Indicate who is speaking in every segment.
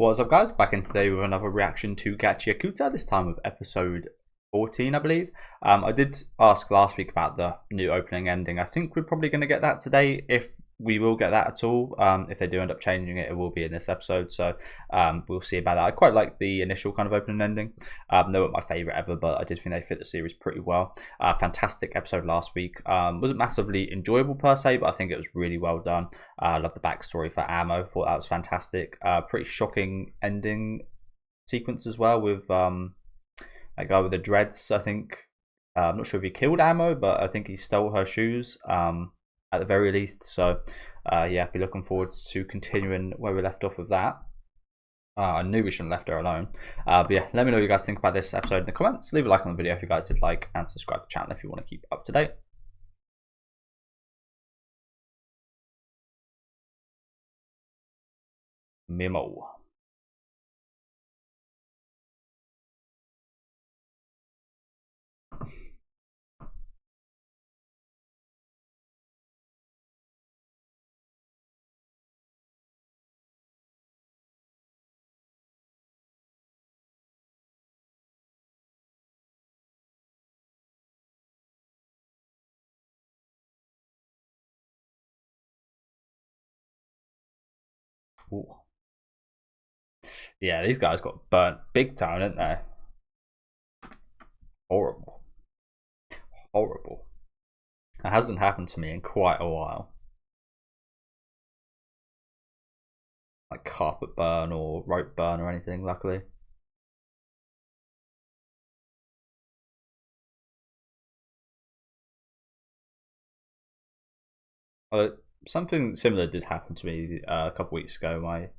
Speaker 1: What's up, guys? Back in today with another reaction to Gachiakuta, this time with episode 14, I believe. I did ask last week about the new opening ending. I think we're probably going to get that today, if we will get that at all. If they do end up changing it, it will be in this episode, so we'll see about that. I quite like the initial kind of opening ending. They weren't my favourite ever, but I did think they fit the series pretty well. Fantastic episode last week. Wasn't massively enjoyable per se, but I think it was really well done. I love the backstory for Ammo. Thought that was fantastic. Pretty shocking ending sequence as well with that guy with the dreads. I think I'm not sure if he killed Ammo, but I think he stole her shoes at the very least. So yeah, be looking forward to continuing where we left off with that. I knew we shouldn't have left her alone. But yeah, let me know what you guys think about this episode in the comments. Leave a like on the video if you guys did like, and subscribe to the channel if you want to keep up to date. Memo. Ooh. Yeah, these guys got burnt big time, didn't they? Horrible. Horrible. That hasn't happened to me in quite a while. Like carpet burn or rope burn or anything, luckily. Something similar did happen to me a couple weeks ago. My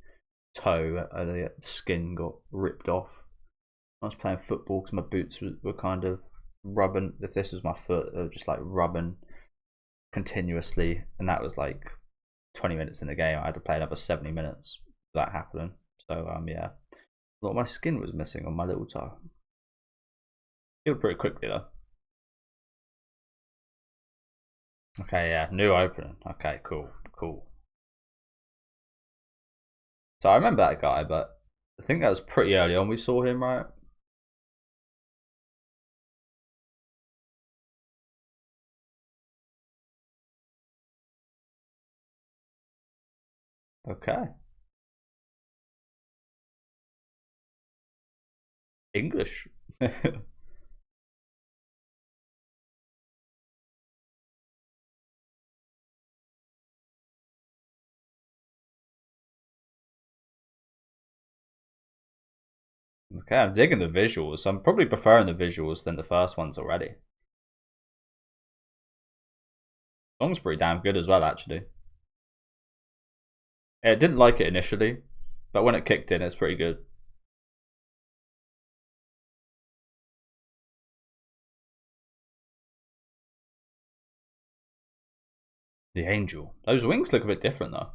Speaker 1: toe, the skin got ripped off. I was playing football because my boots were kind of rubbing. If this was my foot, they were just like rubbing continuously, and that was like 20 minutes in the game. I had to play another 70 minutes for that happening. So yeah, a lot of my skin was missing on my little toe. Healed pretty quickly though. Okay, yeah, new opening. Okay, cool. So I remember that guy, but I think that was pretty early on we saw him, right? Okay. English. Okay, I'm digging the visuals. I'm probably preferring the visuals than the first ones already. Song's pretty damn good as well, actually. I didn't like it initially, but when it kicked in, it's pretty good. The angel. Those wings look a bit different though.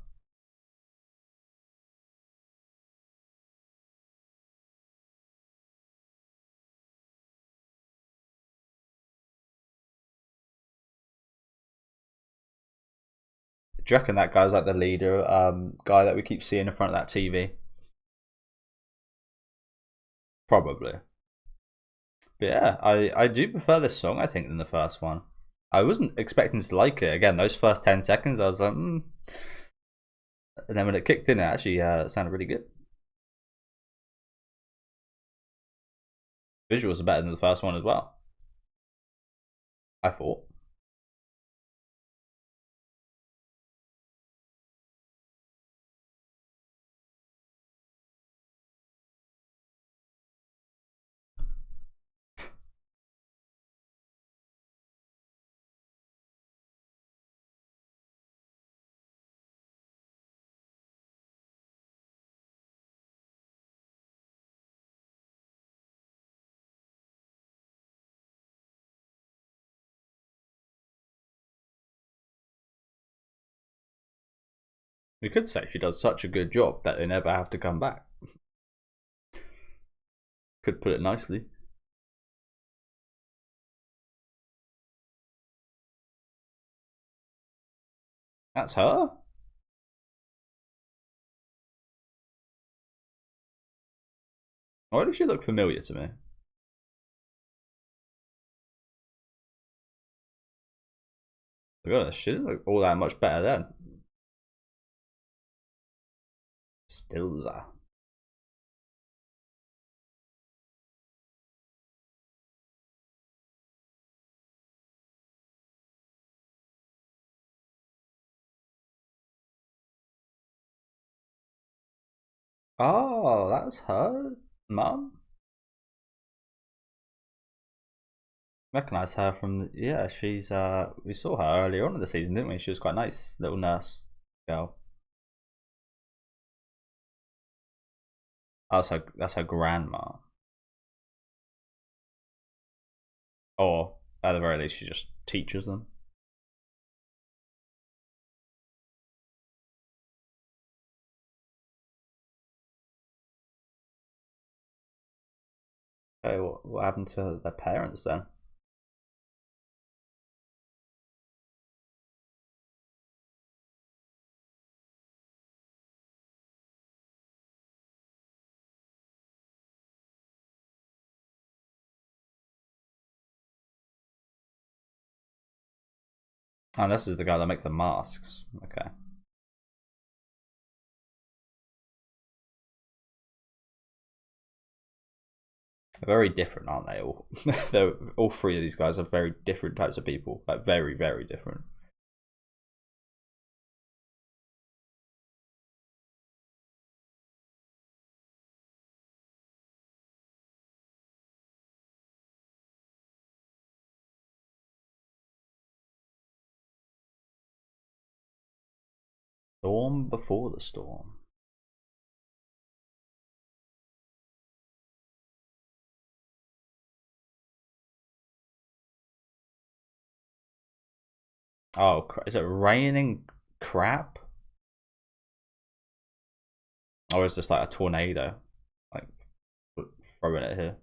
Speaker 1: Do you reckon that guy's like the leader guy that we keep seeing in front of that TV? Probably. But yeah, I do prefer this song, I think, than the first one. I wasn't expecting to like it. Again, those first 10 seconds, I was like, And then when it kicked in, it actually sounded really good. Visuals are better than the first one as well, I thought. We could say she does such a good job that they never have to come back. Could put it nicely. That's her? Why does she look familiar to me? To be honest, she didn't look all that much better then. Stills. Oh, that's her mum. Recognize her from, yeah. She's we saw her earlier on in the season, didn't we? She was quite nice, little nurse girl. Oh, so that's her grandma, or at the very least, she just teaches them. Okay, what happened to their parents then? Oh, this is the guy that makes the masks. Okay. They're very different, aren't they? All they're all three of these guys are very different types of people. Like very, very different. Storm before the storm. Oh, is it raining crap? Or is this like a tornado? Like throwing it here.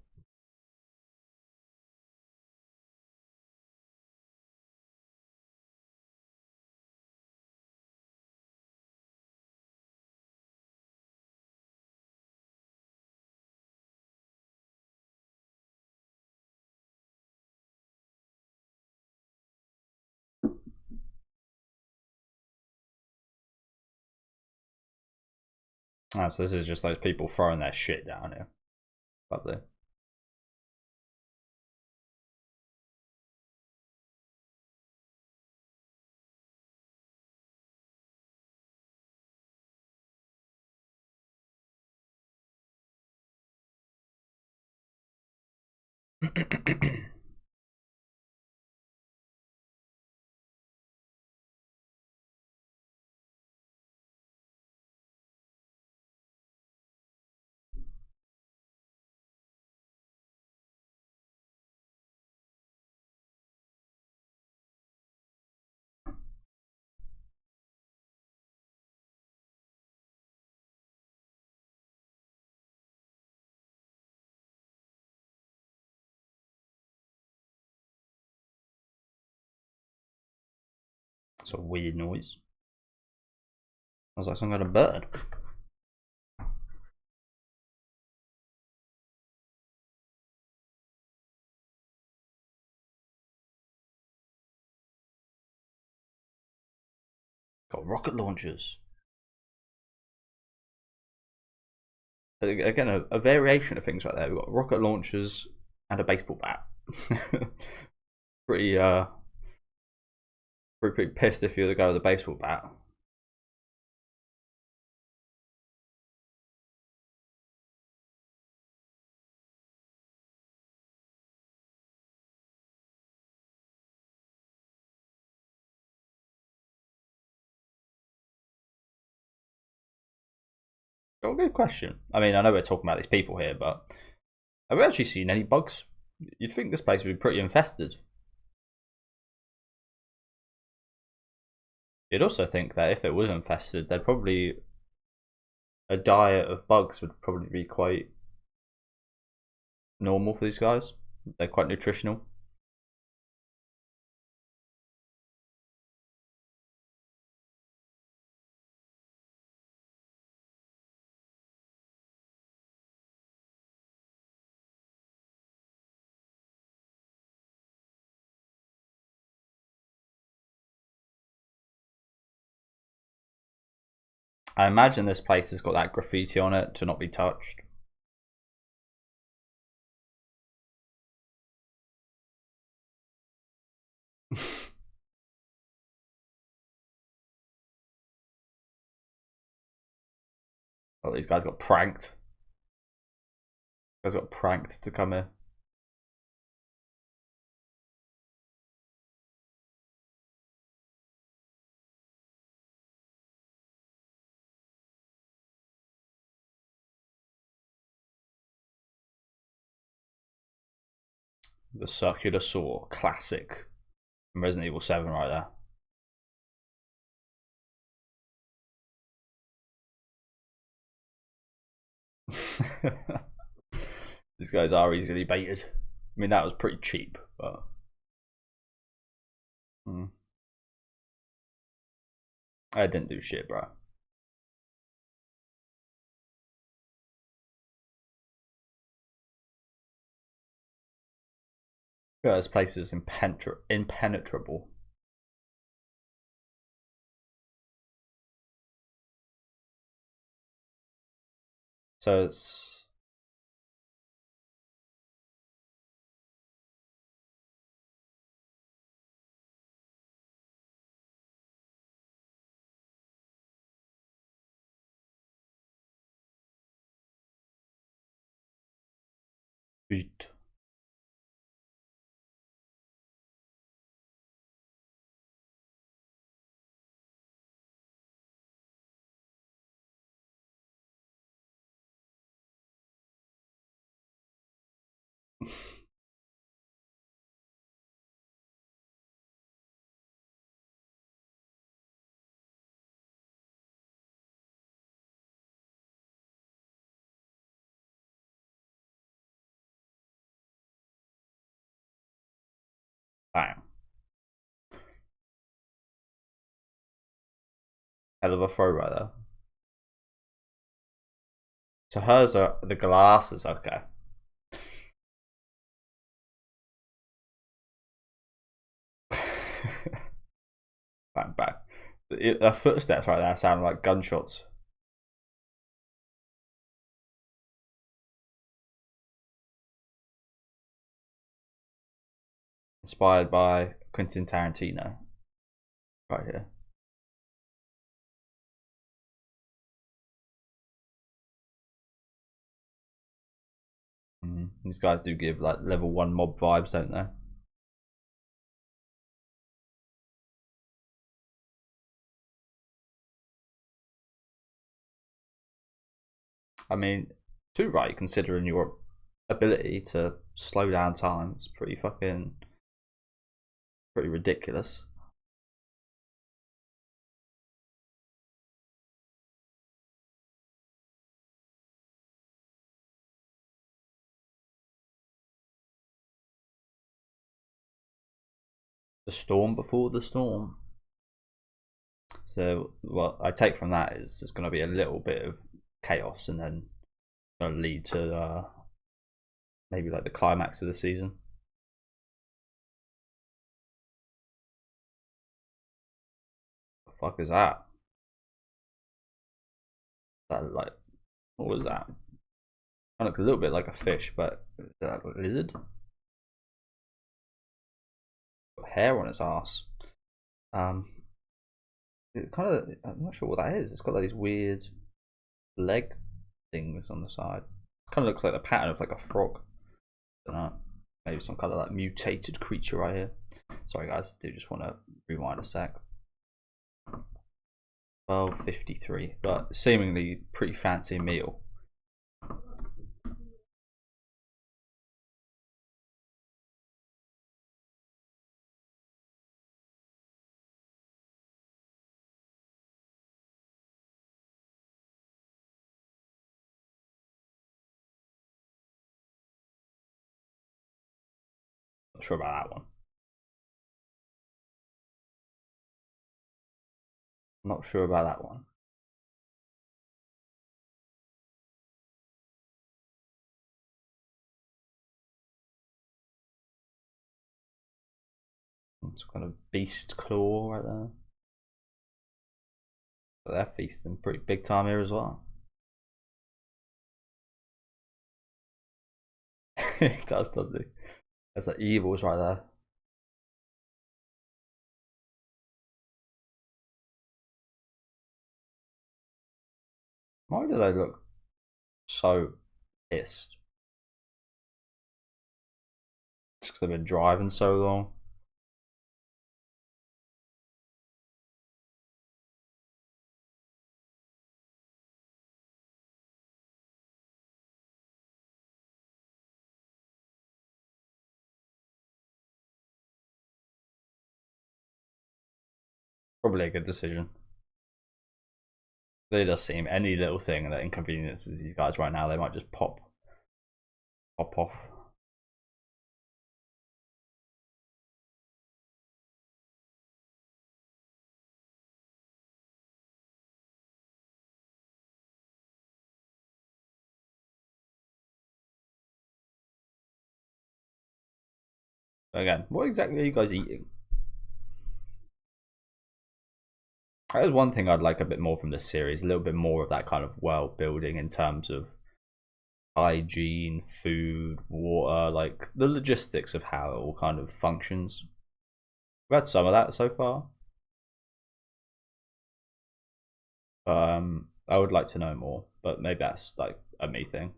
Speaker 1: Oh, so this is just those people throwing their shit down here. Lovely. It's a weird noise. Sounds like some kind of bird. Got rocket launchers. Again, a variation of things right there. We've got rocket launchers and a baseball bat. pretty pretty pissed if you're the guy with the baseball bat. Oh, good question. I mean, I know we're talking about these people here, but have we actually seen any bugs? You'd think this place would be pretty infested. You'd also think that if it was infested, they'd probably a diet of bugs would probably be quite normal for these guys. They're quite nutritional. I imagine this place has got that graffiti on it to not be touched. Oh, these guys got pranked. These guys got pranked to come here. The circular saw, classic from Resident Evil 7 right there. These guys are easily baited. I mean, that was pretty cheap, but I didn't do shit, bro. Yeah, this place is impenetrable. So it's beat. Bang. Hell of a throw right there. So hers are the glasses, okay. Bang, bang. Her footsteps right there sound like gunshots. Inspired by Quentin Tarantino. Right here. These guys do give like level 1 mob vibes, don't they? I mean, too right considering your ability to slow down time. It's pretty ridiculous. The storm before the storm. So what I take from that is it's going to be a little bit of chaos, and then going to lead to maybe like the climax of the season. What the fuck is that? That like, what was that? I look a little bit like a fish, but is that a lizard? Got hair on its ass. It kind of, I'm not sure what that is. It's got like these weird leg things on the side. Kind of looks like the pattern of like a frog. I don't know. Maybe some kind of like mutated creature right here. Sorry guys, I do just want to rewind a sec. 12:53, but seemingly pretty fancy meal. Not sure about that one. Not sure about that one. It's kind of beast claw right there. But they're feasting pretty big time here as well. It does, doesn't it? There's like evils right there. Why do they look so pissed? Just because they've been driving so long. Probably a good decision. It does seem any little thing that inconveniences these guys right now, they might just pop off. Again, what exactly are you guys eating? That is one thing I'd like a bit more from this series, a little bit more of that kind of world building in terms of hygiene, food, water, like the logistics of how it all kind of functions. We've had some of that so far. I would like to know more, but maybe that's like a me thing.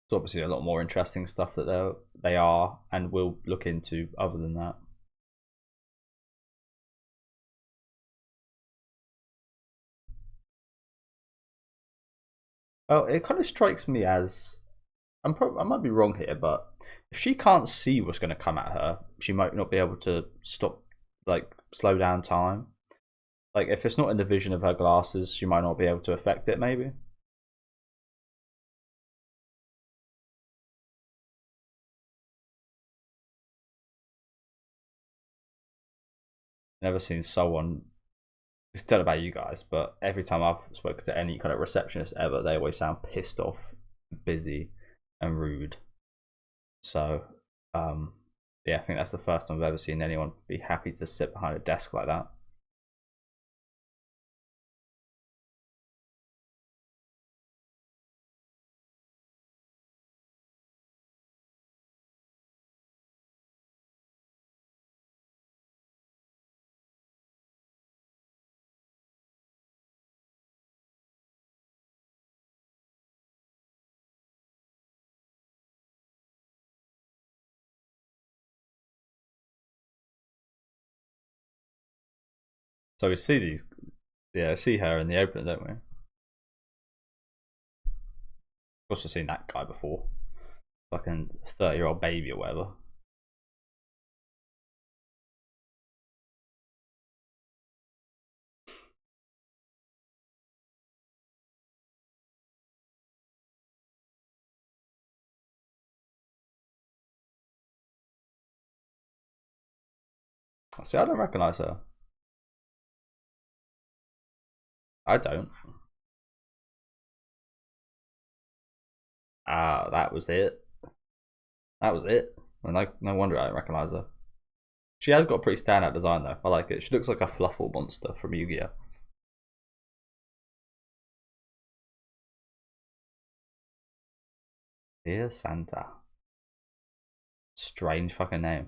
Speaker 1: It's obviously a lot more interesting stuff that they are and will look into other than that. Well, it kind of strikes me as I might be wrong here, but if she can't see what's going to come at her, she might not be able to stop, like slow down time. Like if it's not in the vision of her glasses, she might not be able to affect it. Maybe. Never seen someone. I don't know about you guys, but every time I've spoken to any kind of receptionist ever, they always sound pissed off, busy, and rude. So, yeah, I think that's the first time I've ever seen anyone be happy to sit behind a desk like that. So we see these, yeah, see her in the open, don't we? Of course, we've seen that guy before, fucking 30-year-old baby or whatever. See, I don't recognise her. I don't. Ah, that was it. That was it. And no wonder I don't recognise her. She has got a pretty standout design though. I like it. She looks like a Fluffle monster from Yu-Gi-Oh. Dear Santa. Strange fucking name.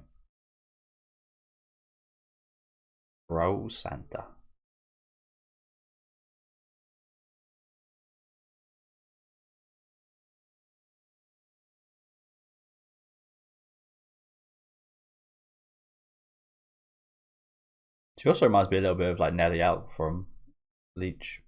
Speaker 1: Bro Santa. She also reminds me a little bit of like Nelly Out from Leech.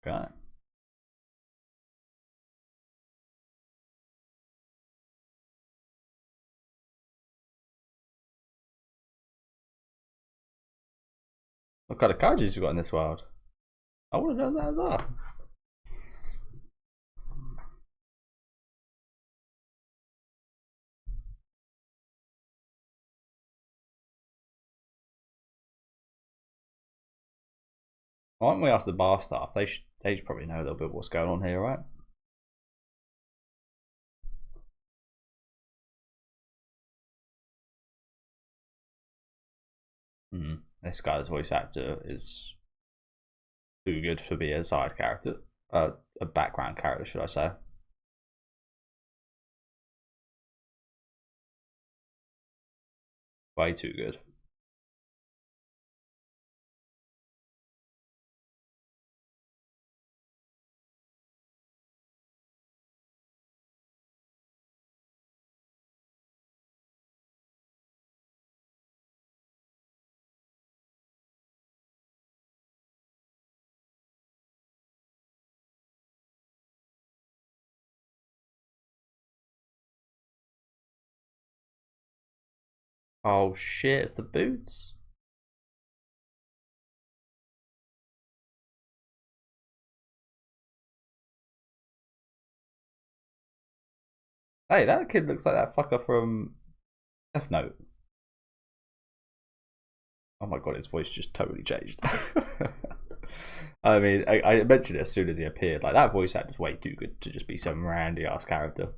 Speaker 1: Okay. What kind of kajis we got in this world? I want to know that as well. Why don't we ask the bar staff? They should probably know a little bit what's going on here, right? This guy's voice actor is too good to be a side character, a background character, should I say? Way too good. Oh shit, it's the boots. Hey, that kid looks like that fucker from Death Note. Oh my god, his voice just totally changed. I mean, I mentioned it as soon as he appeared. Like, that voice actor's way too good to just be some randy ass character.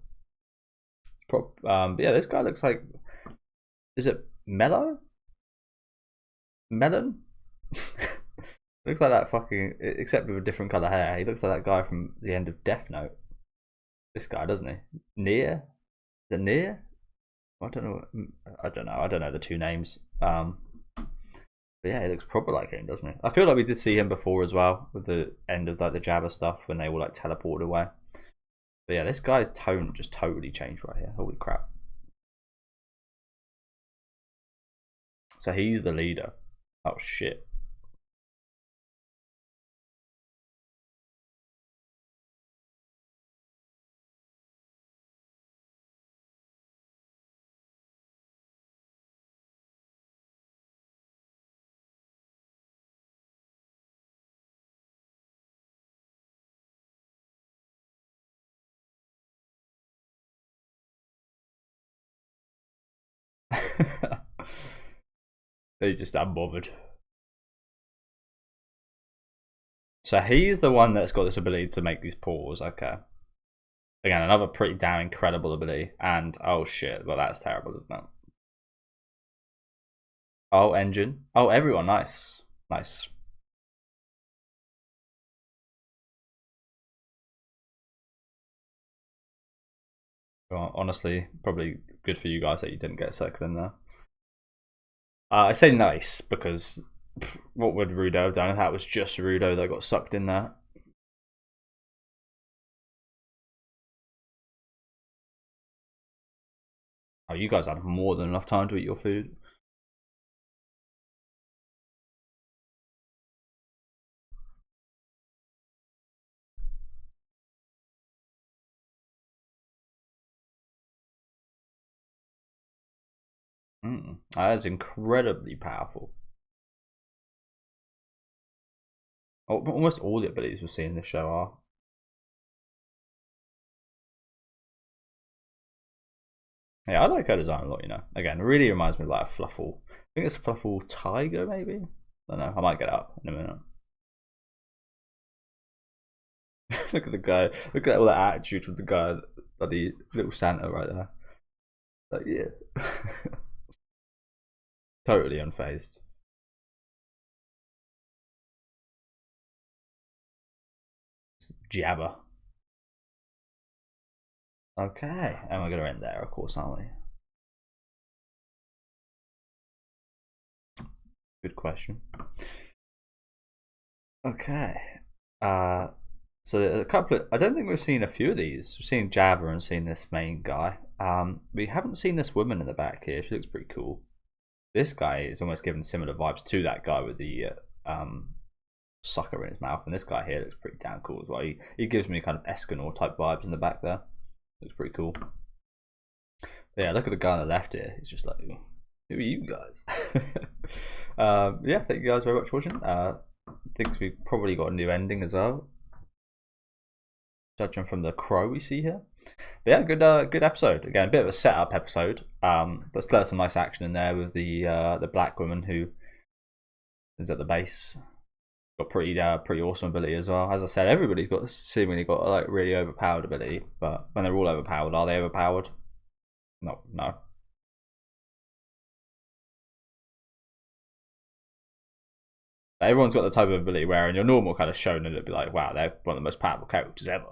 Speaker 1: But yeah, this guy looks like. Is it Mellow? Melon? Looks like that fucking. Except with a different colour hair. He looks like that guy from the end of Death Note. This guy, doesn't he? Near? Is it Near? I don't know. I don't know the two names. But yeah, he looks proper like him, doesn't he? I feel like we did see him before as well, with the end of like the Jabba stuff when they were like teleported away. But yeah, this guy's tone just totally changed right here. Holy crap. So he's the leader. Oh shit. He's just unbothered. So he's the one that's got this ability to make these paws. Okay. Again, another pretty damn incredible ability. And oh shit, well that's terrible, isn't it? Oh, engine. Oh, everyone. Nice. Nice. Well, honestly, probably good for you guys that you didn't get second in there. I say nice because what would Rudo have done if that was just Rudo that got sucked in there? Oh, you guys had more than enough time to eat your food. That is incredibly powerful. Almost all the abilities we're seeing in this show are. Yeah, I like her design a lot, you know. Again, it really reminds me of like a Fluffle. I think it's Fluffle Tiger, maybe? I don't know. I might get it up in a minute. Look at the guy. Look at all that attitude with the guy, bloody little Santa right there. Like, yeah. Totally unfazed. It's Jabba. Okay, and we're gonna end there, of course, aren't we? Good question. Okay. So a couple of, I don't think we've seen a few of these. We've seen Jabba and seen this main guy. We haven't seen this woman in the back here. She looks pretty cool. This guy is almost giving similar vibes to that guy with the sucker in his mouth, and this guy here looks pretty damn cool as well. He gives me kind of Escanor type vibes in the back there. Looks pretty cool. But yeah, look at the guy on the left here. He's just like, who are you guys? Yeah, thank you guys very much for watching. I think we've probably got a new ending as well, judging from the crow we see here. But yeah, good episode. Again, a bit of a setup episode, but still some nice action in there with the black woman who is at the base. got pretty awesome ability as well. As I said, everybody's got seemingly got like really overpowered ability, but when they're all overpowered, are they overpowered? No. Everyone's got the type of ability where in your normal kind of shonen it'd be like, wow, they're one of the most powerful characters ever.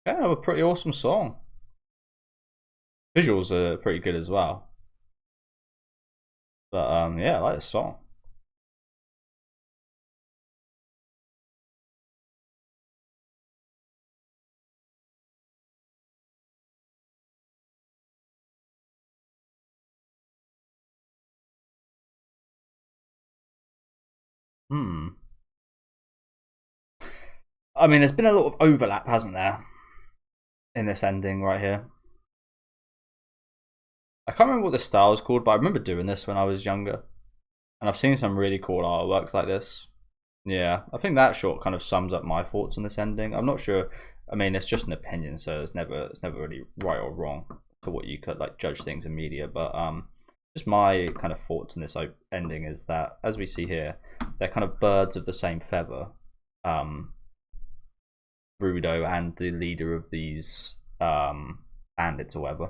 Speaker 1: Yeah, a pretty awesome song. Visuals are pretty good as well. But yeah, I like the song. I mean, there's been a lot of overlap, hasn't there, in this ending right here. I can't remember what the style is called, but I remember doing this when I was younger. And I've seen some really cool artworks like this. Yeah, I think that short kind of sums up my thoughts on this ending. I'm not sure. I mean, it's just an opinion, so it's never really right or wrong for what you could like judge things in media. But just my kind of thoughts on this ending is that, as we see here, they're kind of birds of the same feather. Rudo and the leader of these bandits or whatever.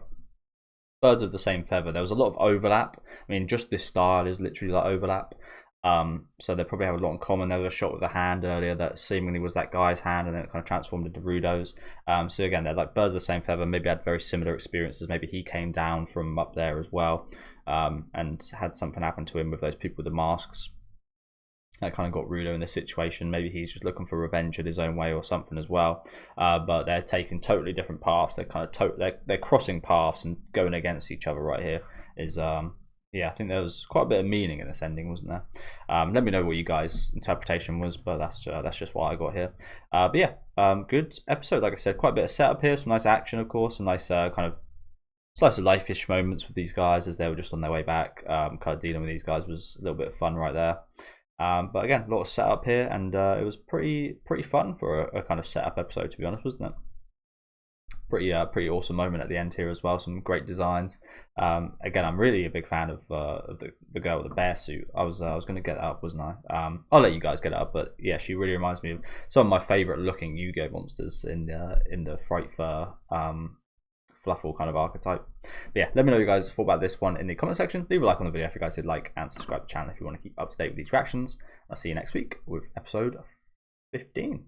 Speaker 1: Birds of the same feather. There was a lot of overlap. I mean, just this style is literally like overlap. So they probably have a lot in common. There was a shot with a hand earlier that seemingly was that guy's hand, and then it kind of transformed into Rudo's. So again, they're like birds of the same feather. Maybe had very similar experiences. Maybe he came down from up there as well, and had something happen to him with those people with the masks. That kind of got Rudo in this situation. Maybe he's just looking for revenge in his own way or something as well. But they're taking totally different paths. They're kind of they're crossing paths and going against each other right here. Yeah, I think there was quite a bit of meaning in this ending, wasn't there? Let me know what you guys' interpretation was, but that's just what I got here. But yeah, good episode. Like I said, quite a bit of setup here. Some nice action, of course. Some nice kind of slice of life-ish moments with these guys as they were just on their way back. Kind of dealing with these guys was a little bit of fun right there. But again, a lot of setup here, and it was pretty fun for a kind of setup episode, to be honest, wasn't it? Pretty awesome moment at the end here as well. Some great designs. Again, I'm really a big fan of the girl with the bear suit. I was going to get that up, wasn't I? I'll let you guys get it up, but yeah, she really reminds me of some of my favourite looking Yu-Gi-Oh monsters in the Fright Fur Fluffle kind of archetype. But yeah, let me know what you guys thought about this one in the comment section. Leave a like on the video if you guys did like, and subscribe to the channel if you want to keep up to date with these reactions. I'll see you next week with episode 15.